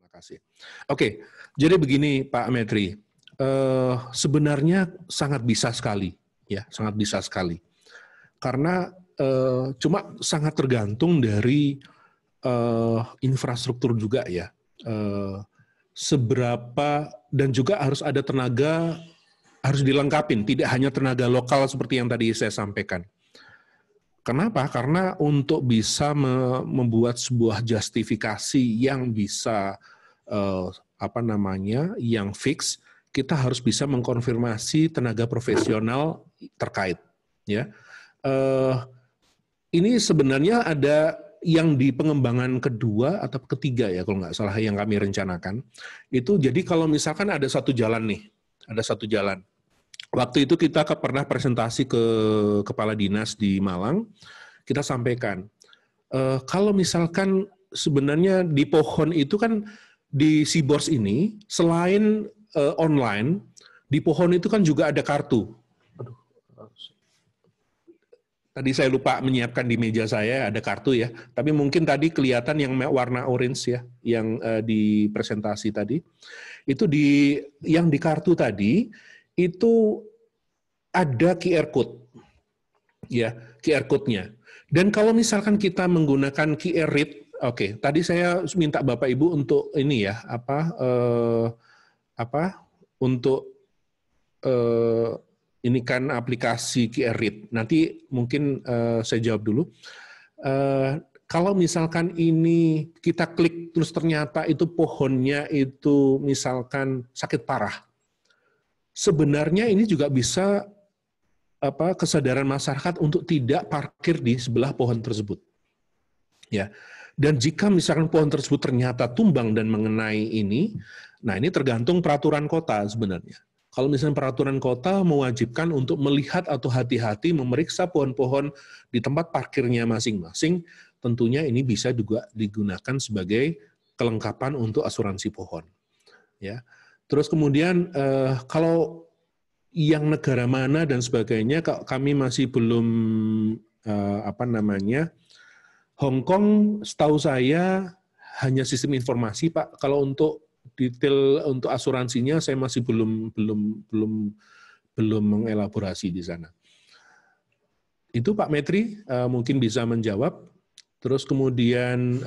Terima kasih. Oke, jadi begini Pak Metri, sebenarnya sangat bisa sekali, ya, sangat bisa sekali. Karena cuma sangat tergantung dari infrastruktur juga ya. Seberapa dan juga harus ada tenaga, harus dilengkapin, tidak hanya tenaga lokal seperti yang tadi saya sampaikan. Kenapa? Karena untuk bisa membuat sebuah justifikasi yang bisa yang fix, kita harus bisa mengkonfirmasi tenaga profesional terkait. Ya, ini sebenarnya ada yang di pengembangan kedua atau ketiga ya kalau nggak salah yang kami rencanakan. Itu jadi kalau misalkan ada satu jalan nih, ada satu jalan. Waktu itu kita pernah presentasi ke Kepala Dinas di Malang, kita sampaikan, kalau misalkan sebenarnya di pohon itu kan, di Seaboard ini, selain online, di pohon itu kan juga ada kartu. Tadi saya lupa menyiapkan di meja saya, ada kartu ya, tapi mungkin tadi kelihatan yang warna orange ya, yang di presentasi tadi. Itu yang di kartu tadi, itu ada QR code, ya QR code-nya. Dan kalau misalkan kita menggunakan QR read, oke, tadi saya minta Bapak Ibu untuk ini ya, untuk ini kan aplikasi QR read. Nanti mungkin saya jawab dulu. Kalau misalkan ini kita klik terus ternyata itu pohonnya itu misalkan sakit parah, sebenarnya ini juga bisa kesadaran masyarakat untuk tidak parkir di sebelah pohon tersebut. Ya. Dan jika misalkan pohon tersebut ternyata tumbang dan mengenai ini, nah ini tergantung peraturan kota sebenarnya. Kalau misalnya peraturan kota mewajibkan untuk melihat atau hati-hati memeriksa pohon-pohon di tempat parkirnya masing-masing, tentunya ini bisa juga digunakan sebagai kelengkapan untuk asuransi pohon. Ya. Terus kemudian kalau yang negara mana dan sebagainya, kami masih belum Hong Kong setahu saya hanya sistem informasi Pak. Kalau untuk detail untuk asuransinya saya masih belum mengelaborasi di sana. Itu Pak Metri mungkin bisa menjawab. Terus kemudian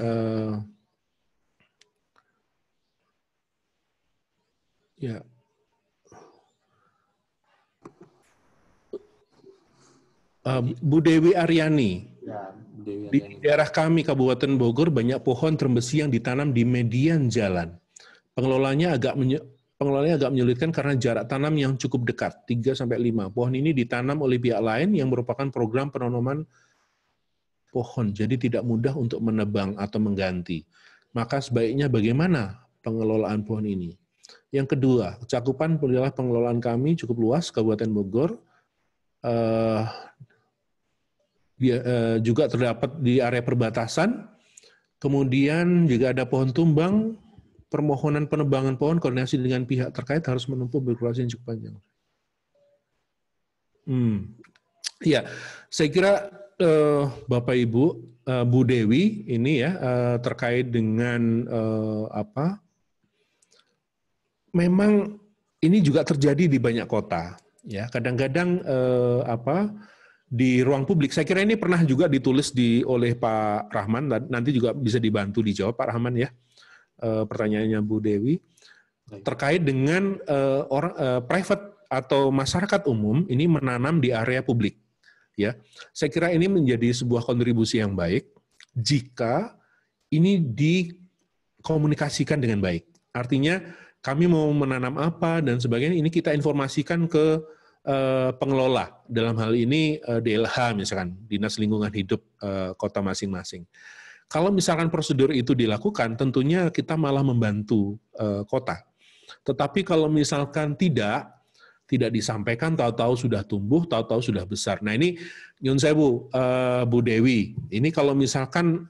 ya. Bu Dewi Aryani. Ya, Bu Dewi Aryani. Di daerah kami Kabupaten Bogor banyak pohon termbesi yang ditanam di median jalan. Pengelolanya agak menyulitkan karena jarak tanam yang cukup dekat, 3-5. Pohon ini ditanam oleh pihak lain yang merupakan program penanaman pohon, jadi tidak mudah untuk menebang atau mengganti. Maka sebaiknya bagaimana pengelolaan pohon ini? Yang kedua, cakupan pengelolaan kami cukup luas, Kabupaten Bogor, juga terdapat di area perbatasan, kemudian juga ada pohon tumbang, permohonan penebangan pohon, koordinasi dengan pihak terkait harus menempuh birokrasi yang cukup panjang. Ya, saya kira Bapak Ibu, Bu Dewi ini ya terkait dengan memang ini juga terjadi di banyak kota. Ya, kadang-kadang di ruang publik, saya kira ini pernah juga ditulis oleh Pak Rahman, nanti juga bisa dibantu dijawab Pak Rahman ya, pertanyaannya Bu Dewi, terkait dengan private atau masyarakat umum ini menanam di area publik. Ya, saya kira ini menjadi sebuah kontribusi yang baik jika ini dikomunikasikan dengan baik. Artinya kami mau menanam apa dan sebagainya, ini kita informasikan ke pengelola, dalam hal ini DLH misalkan, Dinas Lingkungan Hidup kota masing-masing. Kalau misalkan prosedur itu dilakukan, tentunya kita malah membantu kota. Tetapi kalau misalkan tidak disampaikan, tahu-tahu sudah tumbuh, tahu-tahu sudah besar. Nah ini, nyun sewu, Bu Dewi, ini kalau misalkan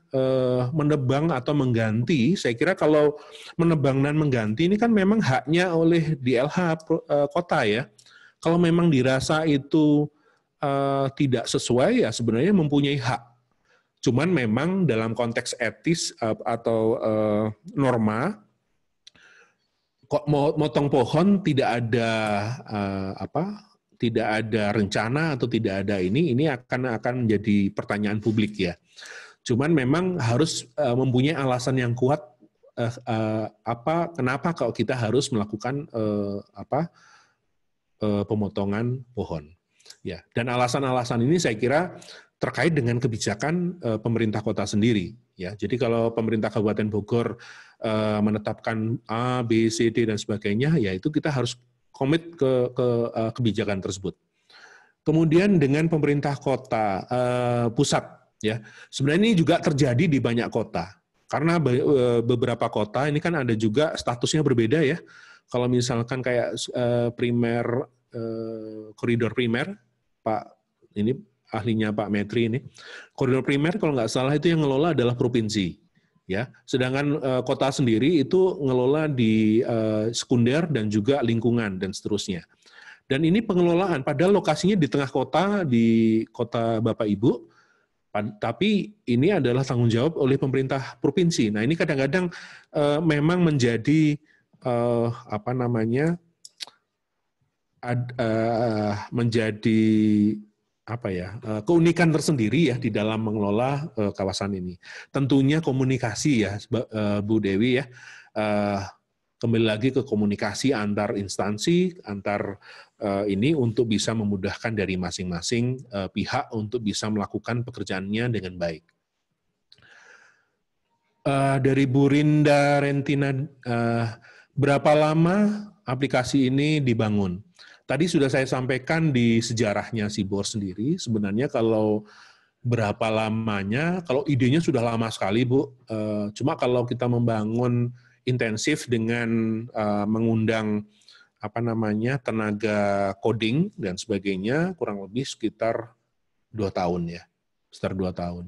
menebang atau mengganti, saya kira kalau menebang dan mengganti ini kan memang haknya oleh DLH kota ya. Kalau memang dirasa itu tidak sesuai, ya sebenarnya mempunyai hak. Cuman memang dalam konteks etis atau norma, kok motong pohon tidak ada tidak ada rencana atau tidak ada ini akan menjadi pertanyaan publik ya. Cuman memang harus mempunyai alasan yang kuat kenapa kalau kita harus melakukan pemotongan pohon. Ya, dan alasan-alasan ini saya kira terkait dengan kebijakan pemerintah kota sendiri. Ya, jadi kalau pemerintah Kabupaten Bogor menetapkan A, B, C, D dan sebagainya, ya itu kita harus komit ke kebijakan tersebut. Kemudian dengan pemerintah kota pusat, ya sebenarnya ini juga terjadi di banyak kota. Karena beberapa kota ini kan ada juga statusnya berbeda ya. Kalau misalkan kayak koridor primer, Pak ini ahlinya Pak Metri ini, koridor primer kalau nggak salah itu yang ngelola adalah provinsi, ya. Sedangkan kota sendiri itu ngelola di sekunder dan juga lingkungan dan seterusnya. Dan ini pengelolaan, padahal lokasinya di tengah kota, di kota Bapak Ibu, tapi ini adalah tanggung jawab oleh pemerintah provinsi. Nah ini kadang-kadang memang menjadi menjadi keunikan tersendiri ya di dalam mengelola kawasan ini. Tentunya komunikasi ya, Bu Dewi ya. Kembali lagi ke komunikasi antar instansi, antar ini untuk bisa memudahkan dari masing-masing pihak untuk bisa melakukan pekerjaannya dengan baik. Dari Bu Rinda Rentina, berapa lama aplikasi ini dibangun? Tadi sudah saya sampaikan di sejarahnya Sibor sendiri, sebenarnya kalau berapa lamanya, kalau idenya sudah lama sekali Bu, cuma kalau kita membangun intensif dengan mengundang tenaga coding dan sebagainya, kurang lebih sekitar 2 tahun ya, sekitar 2 tahun.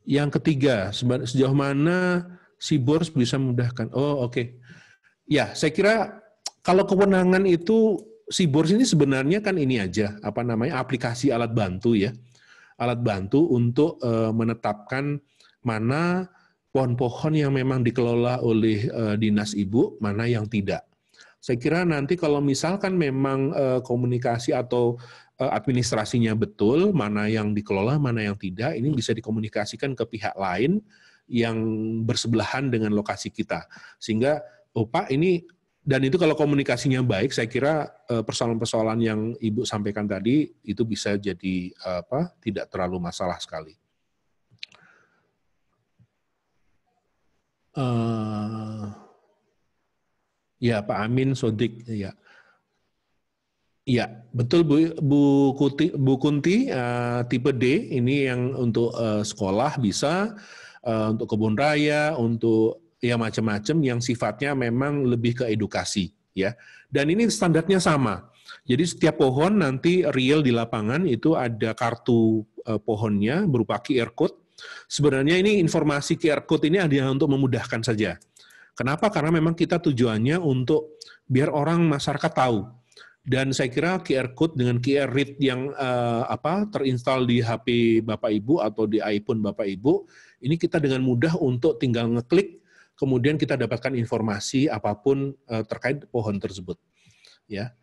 Yang ketiga, sejauh mana Sibor bisa memudahkan? Oh oke. Ya, saya kira kalau kewenangan itu Sibor ini sebenarnya kan ini aja, aplikasi alat bantu ya. Alat bantu untuk menetapkan mana pohon-pohon yang memang dikelola oleh dinas ibu, mana yang tidak. Saya kira nanti kalau misalkan memang komunikasi atau administrasinya betul, mana yang dikelola, mana yang tidak, ini bisa dikomunikasikan ke pihak lain yang bersebelahan dengan lokasi kita. Sehingga, Pak, ini, dan itu kalau komunikasinya baik, saya kira persoalan-persoalan yang Ibu sampaikan tadi, itu bisa jadi tidak terlalu masalah sekali. Ya, Pak Amin Sodik, ya. Ya, betul Bu Kunti, tipe D ini yang untuk sekolah bisa, untuk kebun raya, untuk ya macam-macam yang sifatnya memang lebih ke edukasi, ya. Dan ini standarnya sama. Jadi setiap pohon nanti real di lapangan itu ada kartu pohonnya berupa QR code. Sebenarnya ini informasi QR code ini ada untuk memudahkan saja. Kenapa? Karena memang kita tujuannya untuk biar orang masyarakat tahu. Dan saya kira QR code dengan QR read yang terinstall di HP Bapak Ibu atau di iPhone Bapak Ibu, ini kita dengan mudah untuk tinggal ngeklik, kemudian kita dapatkan informasi apapun terkait pohon tersebut. Ya,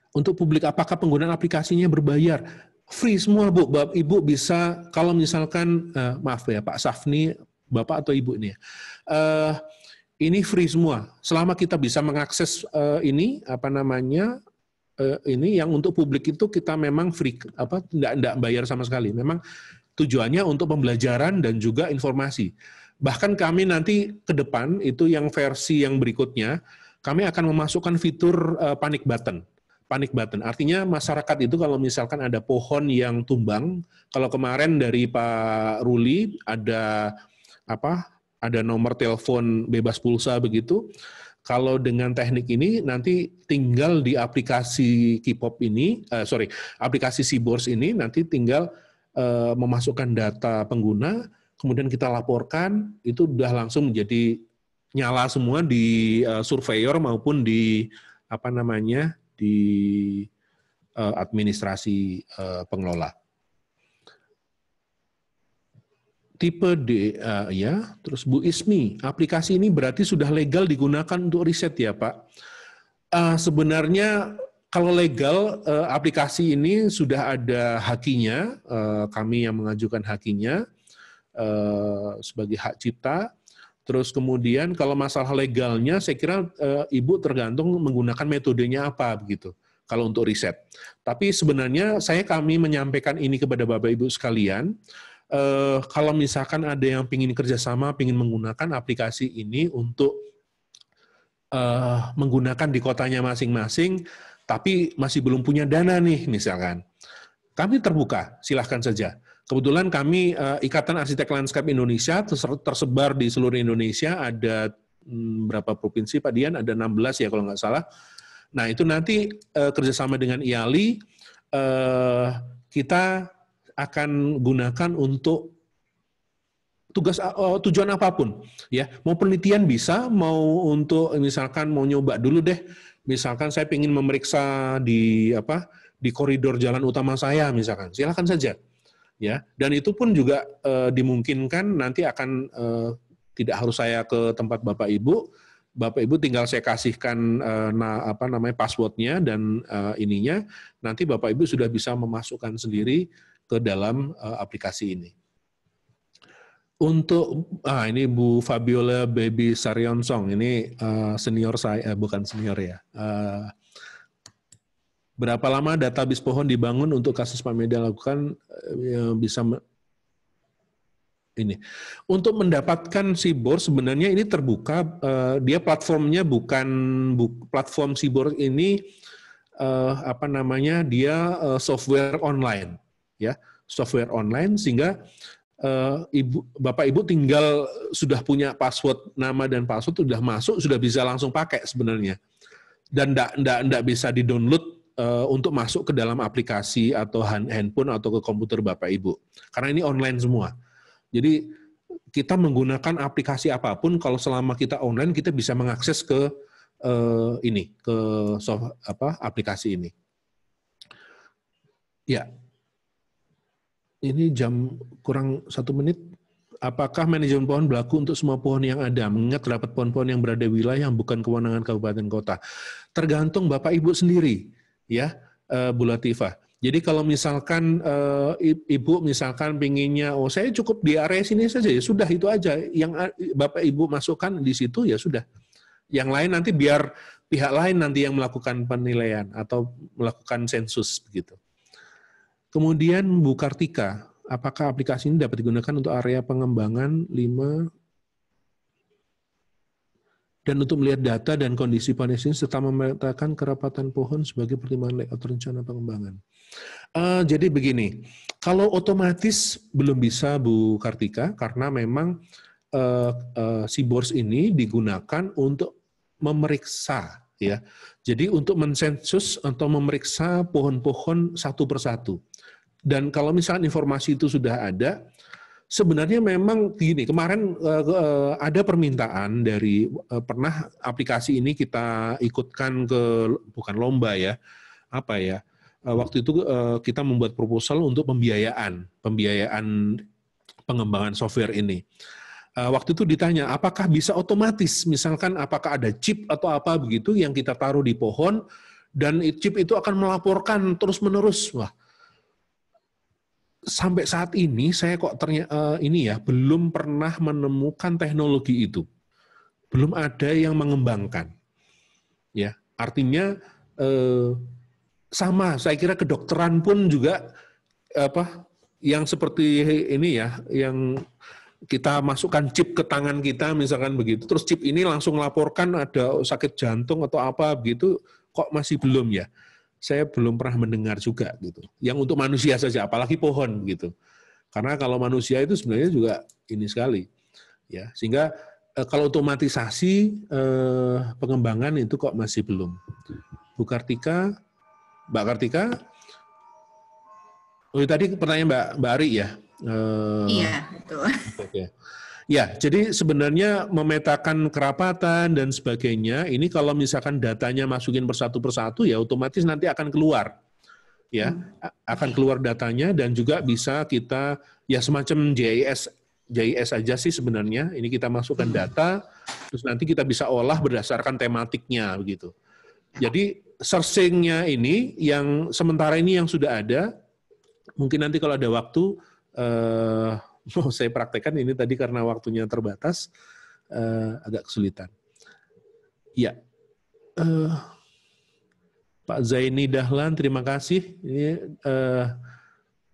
untuk publik apakah penggunaan aplikasinya berbayar? Free semua Bu, Bapak Ibu bisa kalau misalkan maaf ya Pak Safni, Bapak atau Ibu ini. Ini free semua. Selama kita bisa mengakses ini yang untuk publik itu kita memang free, tidak bayar sama sekali. Memang tujuannya untuk pembelajaran dan juga informasi. Bahkan kami nanti ke depan itu yang versi yang berikutnya kami akan memasukkan fitur panic button. Panic button artinya masyarakat itu kalau misalkan ada pohon yang tumbang, kalau kemarin dari Pak Ruli ada nomor telepon bebas pulsa begitu. Kalau dengan teknik ini nanti tinggal di aplikasi Kipop ini, aplikasi Sibors ini nanti tinggal memasukkan data pengguna, kemudian kita laporkan, itu udah langsung menjadi nyala semua di surveyor maupun di di administrasi pengelola. tipe D, ya. Terus Bu Ismi, aplikasi ini berarti sudah legal digunakan untuk riset ya Pak? Sebenarnya kalau legal, aplikasi ini sudah ada hakinya, kami yang mengajukan hakinya sebagai hak cipta. Terus kemudian kalau masalah legalnya, saya kira Ibu tergantung menggunakan metodenya apa begitu. Kalau untuk riset. Tapi sebenarnya kami menyampaikan ini kepada Bapak Ibu sekalian. Kalau misalkan ada yang ingin kerjasama, ingin menggunakan aplikasi ini untuk menggunakan di kotanya masing-masing, tapi masih belum punya dana nih misalkan. Kami terbuka, silahkan saja. Kebetulan kami Ikatan Arsitek Lanskap Indonesia tersebar di seluruh Indonesia, ada berapa provinsi Pak Dian? Ada 16 ya kalau nggak salah. Nah itu nanti kerjasama dengan IALI, kita akan gunakan untuk tujuan apapun ya, mau penelitian bisa, mau untuk misalkan mau nyoba dulu deh, misalkan saya ingin memeriksa di koridor jalan utama saya misalkan, silakan saja ya, dan itu pun juga dimungkinkan nanti akan tidak harus saya ke tempat Bapak Ibu tinggal saya kasihkan passwordnya dan ininya, nanti Bapak Ibu sudah bisa memasukkan sendiri ke dalam aplikasi ini. Untuk ini Bu Fabiola Baby Saryonsong, ini senior saya, bukan senior ya. Berapa lama database pohon dibangun untuk kasus Pak Media lakukan bisa ini. Untuk mendapatkan Sibor sebenarnya ini terbuka, dia platformnya bukan platform Sibor ini dia software online ya, software online sehingga Bapak Ibu tinggal sudah punya password, nama dan password sudah masuk, sudah bisa langsung pakai sebenarnya. Dan enggak bisa di-download untuk masuk ke dalam aplikasi atau handphone atau ke komputer Bapak Ibu. Karena ini online semua. Jadi kita menggunakan aplikasi apapun, kalau selama kita online kita bisa mengakses ke aplikasi ini. Ya. Ini jam kurang 1 menit. Apakah manajemen pohon berlaku untuk semua pohon yang ada? Mengingat terdapat pohon-pohon yang berada di wilayah yang bukan kewenangan kabupaten kota. Tergantung Bapak Ibu sendiri, ya, Bu Latifah. Jadi kalau misalkan Ibu misalkan pinginnya, saya cukup di area sini saja, ya sudah itu aja. Yang Bapak Ibu masukkan di situ ya sudah. Yang lain nanti biar pihak lain nanti yang melakukan penilaian atau melakukan sensus begitu. Kemudian Bu Kartika, apakah aplikasi ini dapat digunakan untuk area pengembangan 5 dan untuk melihat data dan kondisi panesnya serta memetakan kerapatan pohon sebagai pertimbangan layout rencana pengembangan? Jadi begini, kalau otomatis belum bisa Bu Kartika karena memang Sibors ini digunakan untuk memeriksa ya. Jadi untuk mensensus atau memeriksa pohon-pohon satu persatu. Dan kalau misalnya informasi itu sudah ada, sebenarnya memang gini, kemarin ada permintaan dari, pernah aplikasi ini kita ikutkan ke, bukan lomba ya, waktu itu kita membuat proposal untuk pembiayaan pengembangan software ini. Waktu itu ditanya, apakah bisa otomatis, misalkan apakah ada chip atau apa begitu yang kita taruh di pohon, dan chip itu akan melaporkan terus-menerus. Wah, sampai saat ini saya kok belum pernah menemukan teknologi itu, belum ada yang mengembangkan. Ya, artinya sama. Saya kira kedokteran pun juga yang seperti ini ya, yang kita masukkan chip ke tangan kita misalkan begitu, terus chip ini langsung laporkan ada sakit jantung atau apa begitu, kok masih belum ya. Saya belum pernah mendengar juga gitu. Yang untuk manusia saja, apalagi pohon gitu. Karena kalau manusia itu sebenarnya juga ini sekali, ya. Sehingga kalau otomatisasi pengembangan itu kok masih belum. Bu Kartika, Mbak Kartika, tadi pertanyaan Mbak Ari ya. Iya, betul. Okay. Ya, jadi sebenarnya memetakan kerapatan dan sebagainya, ini kalau misalkan datanya masukin persatu-persatu, ya otomatis nanti akan keluar. Ya, akan keluar datanya dan juga bisa kita, ya semacam GIS JIS aja sih sebenarnya. Ini kita masukkan data, terus nanti kita bisa olah berdasarkan tematiknya begitu. Jadi searching-nya ini yang sementara ini yang sudah ada, mungkin nanti kalau ada waktu mau saya praktekkan ini tadi karena waktunya terbatas, agak kesulitan. Ya, Pak Zaini Dahlan, terima kasih. Ini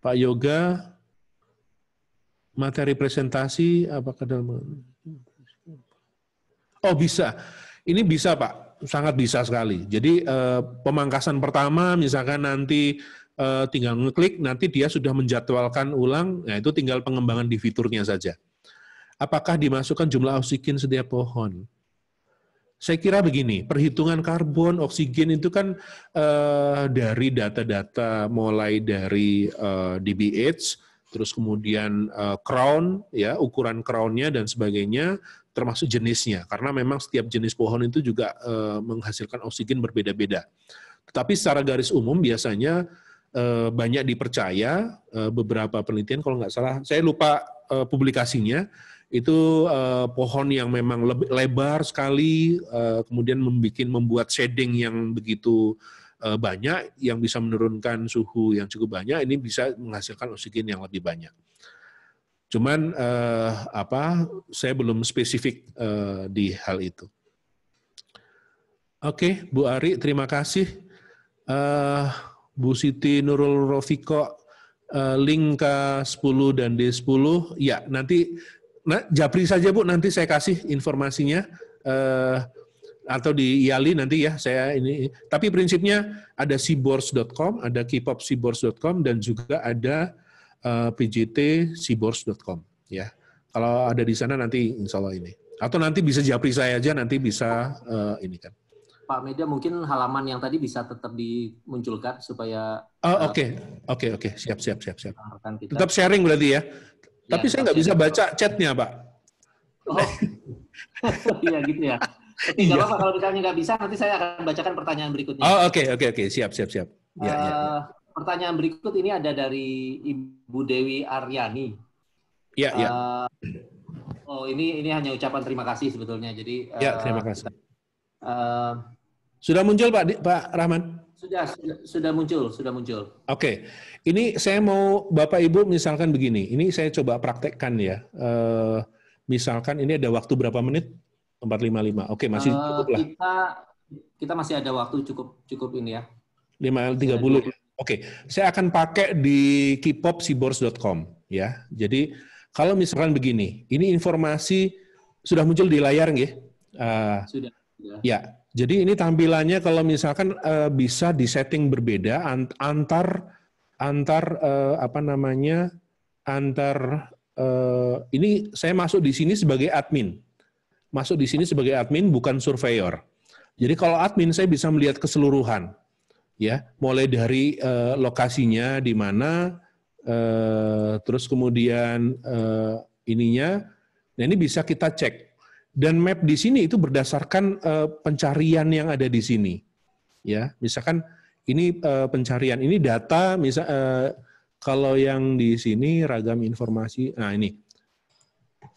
Pak Yoga, materi presentasi apakah dalam? Oh bisa, ini bisa Pak, sangat bisa sekali. Jadi pemangkasan pertama, misalkan nanti tinggal ngeklik, nanti dia sudah menjadwalkan ulang, nah itu tinggal pengembangan di fiturnya saja. Apakah dimasukkan jumlah oksigen setiap pohon? Saya kira begini, perhitungan karbon, oksigen itu kan dari data-data mulai dari dBH, terus kemudian crown, ya ukuran crownnya dan sebagainya, termasuk jenisnya. Karena memang setiap jenis pohon itu juga menghasilkan oksigen berbeda-beda. Tetapi secara garis umum biasanya banyak dipercaya, beberapa penelitian kalau nggak salah, saya lupa publikasinya, itu pohon yang memang lebih lebar sekali, kemudian membuat shading yang begitu banyak, yang bisa menurunkan suhu yang cukup banyak, ini bisa menghasilkan oksigen yang lebih banyak. Cuman saya belum spesifik di hal itu. Oke, Bu Ari, terima kasih. Bu Siti Nurul Rofiko, link K10 dan D10, ya nanti japri saja Bu, nanti saya kasih informasinya, atau di IALI nanti ya saya ini. Tapi prinsipnya ada seaboards.com, ada kpopseaboards.com, dan juga ada pjtseaboards.com ya. Kalau ada di sana nanti insya Allah ini. Atau nanti bisa japri saya aja, nanti bisa ini kan. Pak Media, mungkin halaman yang tadi bisa tetap dimunculkan supaya... Oke. Siap. Tetap sharing berarti ya. Tapi saya nggak bisa baca chatnya, Pak. Oh, iya gitu ya. Tidak apa-apa, kalau misalnya nggak bisa, nanti saya akan bacakan pertanyaan berikutnya. Oh, oke. Siap. Ya. Pertanyaan berikut ini ada dari Ibu Dewi Aryani. Ya. Oh, ini hanya ucapan terima kasih sebetulnya. Jadi. Ya, terima kasih. Sudah muncul Pak Rahman? Sudah muncul. Oke. Ini saya mau Bapak Ibu misalkan begini. Ini saya coba praktekkan ya. Misalkan ini ada waktu berapa menit? 4:55. Oke, masih cukup lah. Kita masih ada waktu cukup ini ya. 5:30. Oke. Saya akan pakai di kpopseaboards.com ya. Jadi kalau misalkan begini, ini informasi sudah muncul di layar nggih? Sudah. Ya. Jadi ini tampilannya kalau misalkan bisa disetting berbeda antar ini saya masuk di sini sebagai admin. Bukan surveyor. Jadi kalau admin saya bisa melihat keseluruhan. Ya, mulai dari lokasinya di mana, terus kemudian ininya, nah ini bisa kita cek. Dan map di sini itu berdasarkan pencarian yang ada di sini. Ya, misalkan ini pencarian, ini data, kalau yang di sini ragam informasi, nah ini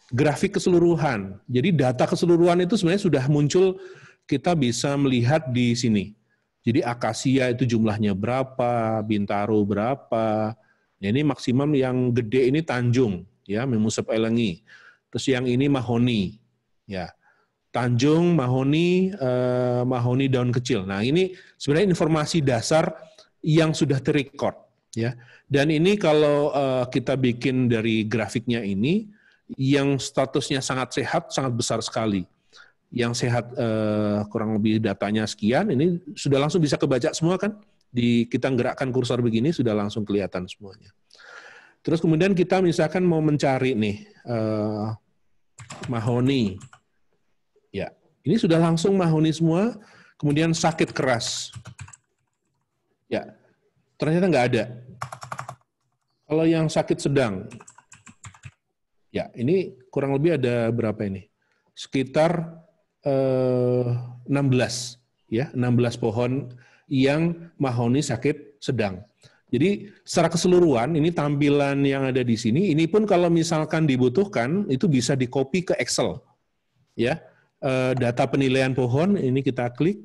grafik keseluruhan. Jadi data keseluruhan itu sebenarnya sudah muncul, kita bisa melihat di sini. Jadi akasia itu jumlahnya berapa, bintaro berapa. Ya, ini maksimum yang gede ini Tanjung, ya, Memusep Elengi. Terus yang ini mahoni. Ya, Tanjung, mahoni daun kecil. Nah, ini sebenarnya informasi dasar yang sudah terrecord, ya. Dan ini kalau kita bikin dari grafiknya ini, yang statusnya sangat sehat, sangat besar sekali. Yang sehat kurang lebih datanya sekian, ini sudah langsung bisa kebaca semua kan? Kita gerakkan kursor begini sudah langsung kelihatan semuanya. Terus kemudian kita misalkan mau mencari nih mahoni. Ya, ini sudah langsung mahoni semua, kemudian sakit keras. Ya, ternyata nggak ada. Kalau yang sakit sedang, ya ini kurang lebih ada berapa ini? Sekitar 16, ya 16 pohon yang mahoni sakit sedang. Jadi secara keseluruhan ini tampilan yang ada di sini, ini pun kalau misalkan dibutuhkan itu bisa di-copy ke Excel. Ya, data penilaian pohon ini kita klik.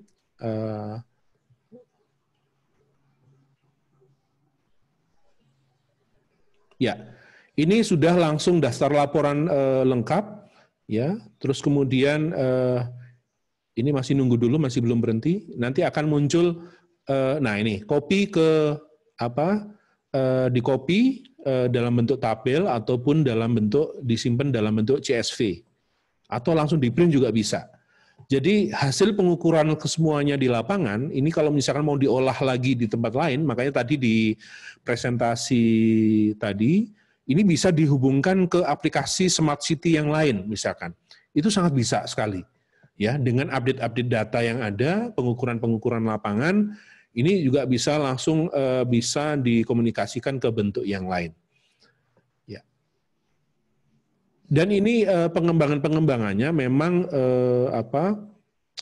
Ya, ini sudah langsung daftar laporan lengkap, ya. Terus kemudian ini masih nunggu dulu, masih belum berhenti. Nanti akan muncul, nah ini copy ke apa? Di copy dalam bentuk tabel ataupun dalam bentuk disimpan dalam bentuk CSV atau langsung di print juga bisa. Jadi hasil pengukuran kesemuanya di lapangan, ini kalau misalkan mau diolah lagi di tempat lain, makanya tadi di presentasi tadi, ini bisa dihubungkan ke aplikasi Smart City yang lain misalkan. Itu sangat bisa sekali. Ya, dengan update-update data yang ada, pengukuran-pengukuran lapangan, ini juga bisa langsung bisa dikomunikasikan ke bentuk yang lain. Dan ini pengembangan-pengembangannya memang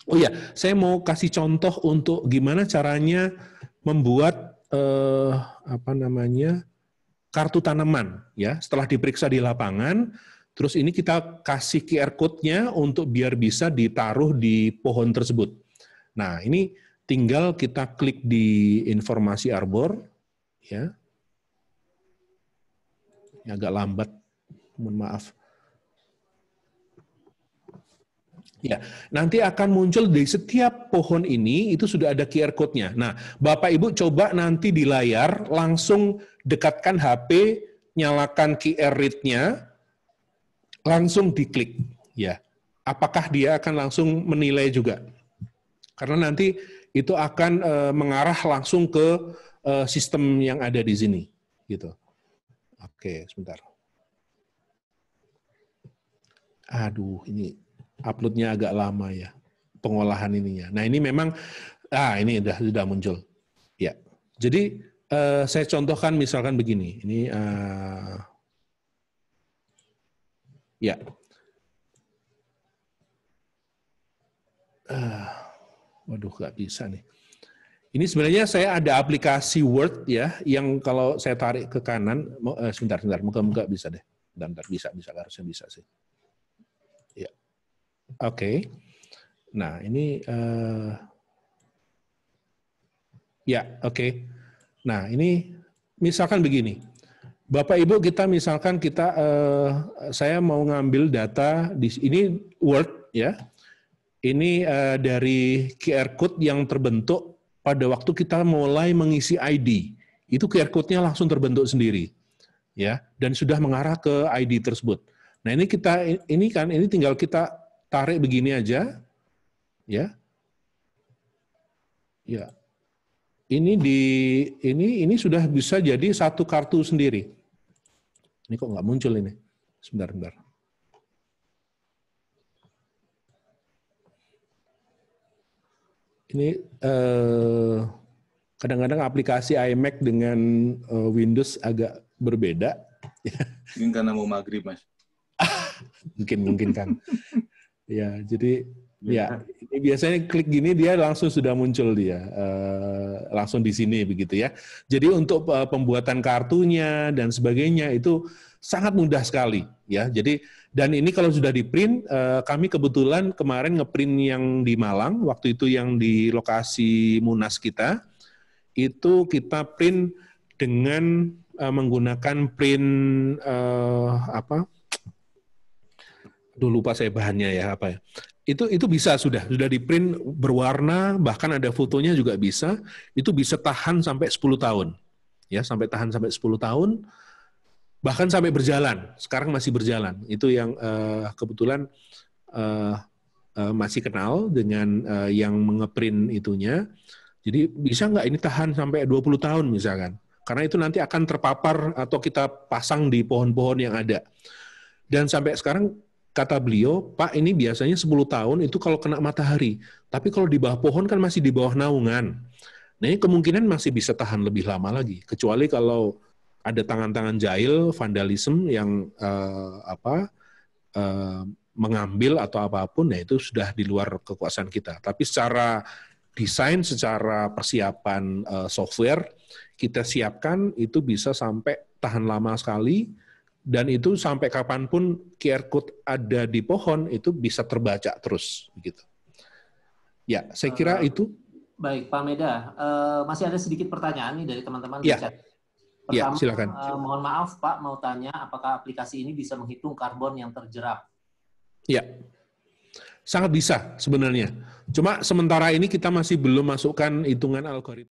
oh ya, saya mau kasih contoh untuk gimana caranya membuat kartu tanaman ya. Setelah diperiksa di lapangan, terus ini kita kasih QR code-nya untuk biar bisa ditaruh di pohon tersebut. Nah, ini tinggal kita klik di informasi arbor ya. Ini agak lambat, mohon maaf. Ya, nanti akan muncul di setiap pohon ini itu sudah ada QR code-nya. Nah, Bapak Ibu coba nanti di layar langsung dekatkan HP, nyalakan QR read-nya, langsung diklik. Ya, apakah dia akan langsung menilai juga? Karena nanti itu akan mengarah langsung ke sistem yang ada di sini, gitu. Oke, sebentar. Aduh, ini upload-nya agak lama ya, pengolahan ininya. Nah ini memang, ini sudah muncul. Ya, jadi saya contohkan misalkan begini. Ini, ya, waduh nggak bisa nih. Ini sebenarnya saya ada aplikasi Word ya, yang kalau saya tarik ke kanan, sebentar, moga-moga bisa deh. Bentar, bisa, harusnya bisa sih. Oke. Nah, ini oke. Nah, ini misalkan begini. Bapak Ibu kita misalkan saya mau ngambil data di ini Word ya. Ini dari QR code yang terbentuk pada waktu kita mulai mengisi ID. Itu QR code-nya langsung terbentuk sendiri. Ya, dan sudah mengarah ke ID tersebut. Nah, ini tinggal kita tarik begini aja, ya, ya. Ini sudah bisa jadi satu kartu sendiri. Ini kok nggak muncul ini? Sebentar. Ini kadang-kadang aplikasi iMac dengan Windows agak berbeda. Mungkin karena mau maghrib, Mas. mungkin kan. Ya, jadi ya ini biasanya klik gini dia langsung sudah muncul dia langsung di sini begitu ya. Jadi untuk pembuatan kartunya dan sebagainya itu sangat mudah sekali ya. Jadi dan ini kalau sudah di print, kami kebetulan kemarin ngeprint yang di Malang waktu itu yang di lokasi Munas kita itu kita print dengan menggunakan print lupa saya bahannya ya apa ya. Itu bisa sudah di print berwarna, bahkan ada fotonya juga bisa. Itu bisa tahan sampai 10 tahun. Ya, sampai tahan sampai 10 tahun. Bahkan sampai berjalan. Sekarang masih berjalan. Itu yang kebetulan masih kenal dengan yang mengeprint itunya. Jadi bisa nggak ini tahan sampai 20 tahun misalkan. Karena itu nanti akan terpapar atau kita pasang di pohon-pohon yang ada. Dan sampai sekarang kata beliau, Pak ini biasanya 10 tahun itu kalau kena matahari. Tapi kalau di bawah pohon kan masih di bawah naungan. Nah ini kemungkinan masih bisa tahan lebih lama lagi. Kecuali kalau ada tangan-tangan jahil, vandalisme yang mengambil atau apapun, ya itu sudah di luar kekuasaan kita. Tapi secara desain, secara persiapan software, kita siapkan itu bisa sampai tahan lama sekali, dan itu sampai kapanpun QR code ada di pohon itu bisa terbaca terus begitu. Ya, saya kira itu. Baik, Pak Meda, masih ada sedikit pertanyaan nih dari teman-teman di Ya. chat. Ya, Pertama, silakan. mohon maaf Pak, mau tanya apakah aplikasi ini bisa menghitung karbon yang terjerap? Ya, sangat bisa sebenarnya. Cuma sementara ini kita masih belum masukkan hitungan algoritma.